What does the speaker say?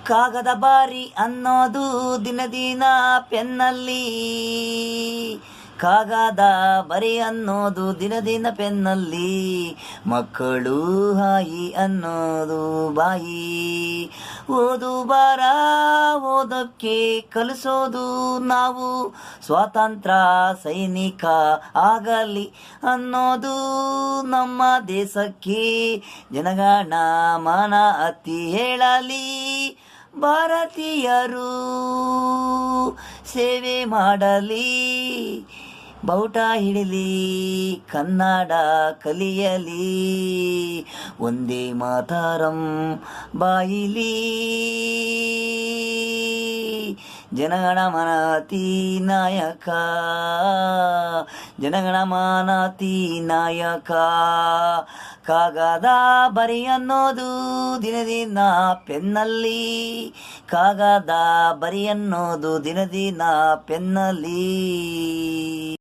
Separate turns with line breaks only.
ಕಾಗದ ಬಾರಿ ಅನ್ನೋದು ದಿನ ದಿನ ಪೆನ್ನಲ್ಲಿ. ಕಾಗದ ಬರಿ ಅನ್ನೋದು ದಿನ ದಿನ ಪೆನ್ನಲ್ಲಿ. ಮಕ್ಕಳು ಹಾಯಿ ಅನ್ನೋದು ಬಾಯಿ. ಓದು ಬಾರ ಓದಕ್ಕೆ ಕಲಿಸೋದು ನಾವು. ಸ್ವಾತಂತ್ರ್ಯ ಸೈನಿಕ ಆಗಲಿ ಅನ್ನೋದು ನಮ್ಮ ದೇಶಕ್ಕೆ. ಜನಗಣ ಮನ ಅತಿ ಹೇಳಲಿ. ಭಾರತೀಯರು ಸೇವೆ ಮಾಡಲಿ. ಬಾವುಟ ಹಿಡಿಲಿ, ಕನ್ನಡ ಕಲಿಯಲಿ. ಒಂದೇ ಮಾತರಂ ಬಾಯಿಲಿ. ಜನಗಣ ಮನತಿ ನಾಯಕ, ಜನಗಣ ಮನತಿ ನಾಯಕ. ಕಾಗದ ಬರಿ ಅನ್ನೋದು ದಿನ ದಿನ ಪೆನ್ನಲ್ಲಿ. ಕಾಗದ ಬರಿ ಅನ್ನೋದು ದಿನ ದಿನ ಪೆನ್ನಲ್ಲಿ.